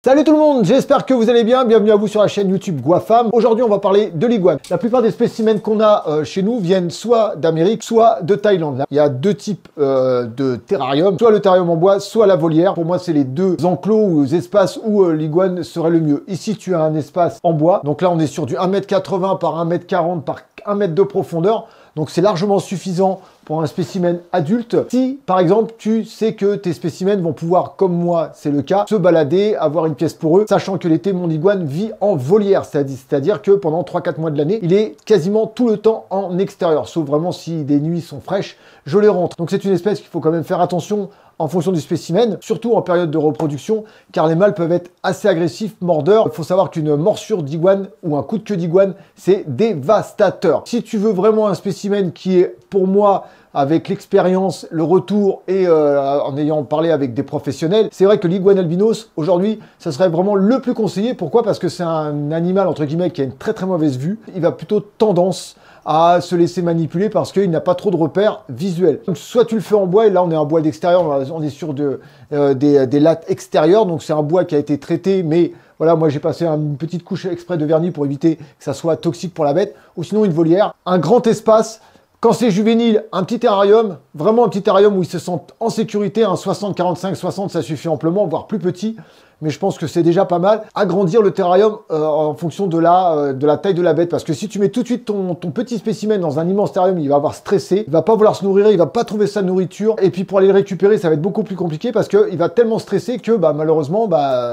Salut tout le monde, j'espère que vous allez bien. Bienvenue à vous sur la chaîne YouTube Guafam. Aujourd'hui, on va parler de l'iguane. La plupart des spécimens qu'on a chez nous viennent soit d'Amérique, soit de Thaïlande. Il y a deux types de terrarium, soit le terrarium en bois, soit la volière. Pour moi, c'est les deux enclos ou espaces où l'iguane serait le mieux. Ici, tu as un espace en bois. Donc là, on est sur du 1,80 m par 1,40 m par 1 m de profondeur. Donc c'est largement suffisant pour un spécimen adulte. Si, par exemple, tu sais que tes spécimens vont pouvoir, comme moi, c'est le cas, se balader, avoir une pièce pour eux, sachant que l'été, mon iguane vit en volière, c'est-à-dire que pendant 3-4 mois de l'année, il est quasiment tout le temps en extérieur, sauf vraiment si des nuits sont fraîches, je les rentre. Donc c'est une espèce qu'il faut quand même faire attention en fonction du spécimen, surtout en période de reproduction, car les mâles peuvent être assez agressifs, mordeurs. Il faut savoir qu'une morsure d'iguane ou un coup de queue d'iguane, c'est dévastateur. Si tu veux vraiment un spécimen qui est, pour moi, avec l'expérience, le retour et en ayant parlé avec des professionnels, c'est vrai que l'iguane albinos, aujourd'hui, ça serait vraiment le plus conseillé. Pourquoi? Parce que c'est un animal, entre guillemets, qui a une très très mauvaise vue. Il va plutôt tendance à se laisser manipuler parce qu'il n'a pas trop de repères visuels. Donc, soit tu le fais en bois, et là on est en bois d'extérieur, on est sur des lattes extérieures, donc c'est un bois qui a été traité, mais voilà, moi j'ai passé une petite couche exprès de vernis pour éviter que ça soit toxique pour la bête, ou sinon une volière, un grand espace. Quand c'est juvénile, un petit terrarium, vraiment un petit terrarium où ils se sentent en sécurité, un 60, 45, 60, ça suffit amplement, voire plus petit. Mais je pense que c'est déjà pas mal. Agrandir le terrarium en fonction de la taille de la bête. Parce que si tu mets tout de suite ton petit spécimen dans un immense terrarium, il va avoir stressé, il va pas vouloir se nourrir, il va pas trouver sa nourriture. Et puis pour aller le récupérer, ça va être beaucoup plus compliqué parce qu'il va tellement stresser que malheureusement,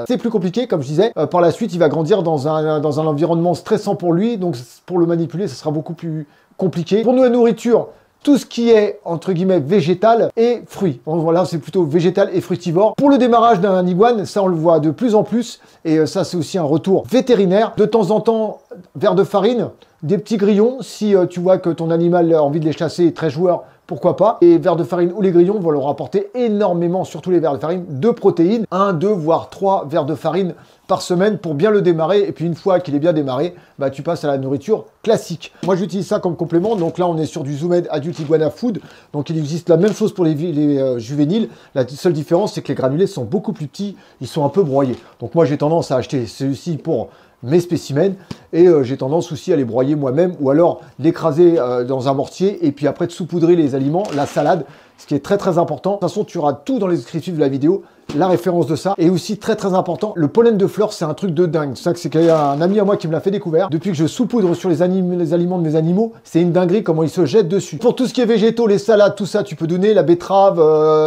c'est plus compliqué, comme je disais. Par la suite, il va grandir dans un environnement stressant pour lui. Donc pour le manipuler, ça sera beaucoup plus compliqué. Pour nous, la nourriture, tout ce qui est, entre guillemets, végétal et fruits. Bon, voilà, c'est plutôt végétal et fructivore. Pour le démarrage d'un iguane, ça on le voit de plus en plus, et ça c'est aussi un retour vétérinaire. De temps en temps, verre de farine, des petits grillons, si tu vois que ton animal a envie de les chasser, très joueur, pourquoi pas. Et vers de farine ou les grillons vont leur apporter énormément, surtout les vers de farine, de protéines. 1, 2, voire 3 vers de farine par semaine pour bien le démarrer. Et puis une fois qu'il est bien démarré, tu passes à la nourriture classique. Moi j'utilise ça comme complément. Donc là on est sur du Zoomed Adult Iguana Food. Donc il existe la même chose pour les juvéniles. La seule différence c'est que les granulés sont beaucoup plus petits. Ils sont un peu broyés. Donc moi j'ai tendance à acheter celui-ci pour mes spécimens et j'ai tendance aussi à les broyer moi-même ou alors l'écraser dans un mortier et puis après de saupoudrer les aliments, la salade, ce qui est très très important. De toute façon, tu auras tout dans les descriptifs de la vidéo, la référence de ça. Et aussi très très important, le pollen de fleurs, c'est un truc de dingue. C'est un ami à moi qui me l'a fait découvrir. Depuis que je saupoudre sur les aliments de mes animaux, c'est une dinguerie comment ils se jettent dessus. Pour tout ce qui est végétaux, les salades, tout ça, tu peux donner la betterave,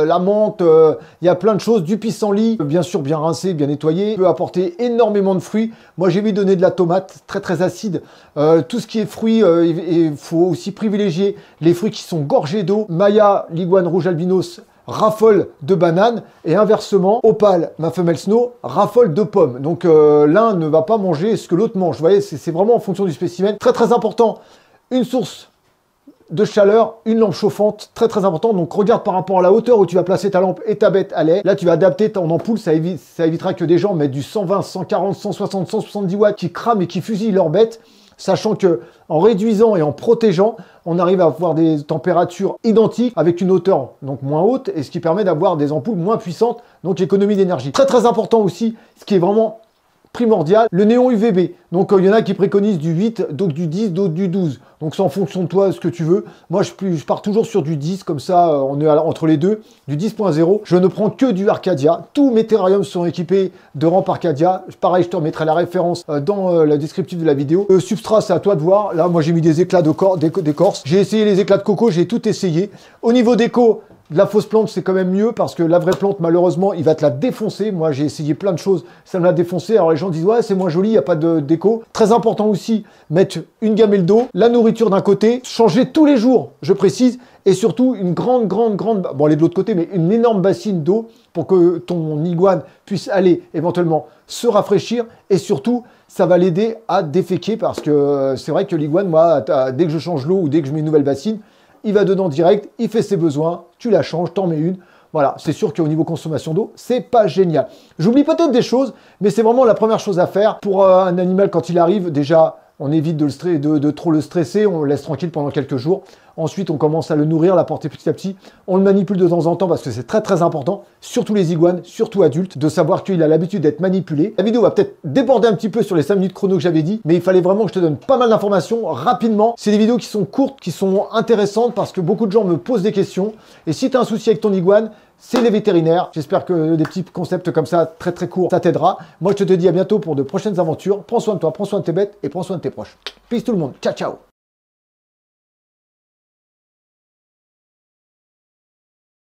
la menthe, il y a plein de choses, du pissenlit, bien sûr bien rincé, bien nettoyé, peut apporter énormément de fruits. Moi j'ai vu donner de la tomate, très très acide. Tout ce qui est fruits, il faut aussi privilégier les fruits qui sont gorgés d'eau. Maya, l'iguane rouge albinos, raffole de bananes et inversement, Opale, ma femelle Snow, raffole de pommes. Donc l'un ne va pas manger ce que l'autre mange. Vous voyez, c'est vraiment en fonction du spécimen. Très très important, une source de chaleur, une lampe chauffante, très très important. Donc regarde par rapport à la hauteur où tu vas placer ta lampe et ta bête à lait. Là tu vas adapter ton ampoule, ça évitera que des gens mettent du 120, 140, 160, 170 watts qui crament et qui fusillent leur bête. Sachant que en réduisant et en protégeant, on arrive à avoir des températures identiques avec une hauteur donc moins haute et ce qui permet d'avoir des ampoules moins puissantes, donc économie d'énergie. Très très important aussi, ce qui est vraiment primordial, le néon UVB. Donc il y en a qui préconisent du 8, d'autres du 10, d'autres du 12. Donc c'est en fonction de toi, ce que tu veux. Moi je pars toujours sur du 10, comme ça on est entre les deux, du 10.0. Je ne prends que du Arcadia. Tous mes terrariums sont équipés de rampes Arcadia. Pareil, je te remettrai la référence dans la descriptive de la vidéo. Le substrat, c'est à toi de voir. Là, moi j'ai mis des éclats d'écorce. J'ai essayé les éclats de coco, j'ai tout essayé. Au niveau déco, de la fausse plante, c'est quand même mieux parce que la vraie plante, malheureusement, il va te la défoncer. Moi, j'ai essayé plein de choses, ça me l'a défoncé. Alors les gens disent, ouais, c'est moins joli, il n'y a pas de déco. Très important aussi, mettre une gamelle d'eau, la nourriture d'un côté, changer tous les jours, je précise, et surtout une grande, bon, elle est de l'autre côté, mais une énorme bassine d'eau pour que ton iguane puisse aller éventuellement se rafraîchir et surtout, ça va l'aider à déféquer parce que c'est vrai que l'iguane, moi, dès que je change l'eau ou dès que je mets une nouvelle bassine, il va dedans direct, il fait ses besoins, tu la changes, t'en mets une. Voilà, c'est sûr qu'au niveau consommation d'eau, c'est pas génial. J'oublie peut-être des choses, mais c'est vraiment la première chose à faire pour un animal quand il arrive. Déjà, On évite de trop le stresser, on le laisse tranquille pendant quelques jours. Ensuite, on commence à le nourrir, la porter petit à petit. On le manipule de temps en temps parce que c'est très très important, surtout les iguanes, surtout adultes, de savoir qu'il a l'habitude d'être manipulé. La vidéo va peut-être déborder un petit peu sur les 5 minutes chrono que j'avais dit, mais il fallait vraiment que je te donne pas mal d'informations rapidement. C'est des vidéos qui sont courtes, qui sont intéressantes parce que beaucoup de gens me posent des questions. Et si tu as un souci avec ton iguane, c'est les vétérinaires. J'espère que des petits concepts comme ça, très très courts, ça t'aidera. Moi, je te dis à bientôt pour de prochaines aventures. Prends soin de toi, prends soin de tes bêtes et prends soin de tes proches. Peace tout le monde. Ciao, ciao.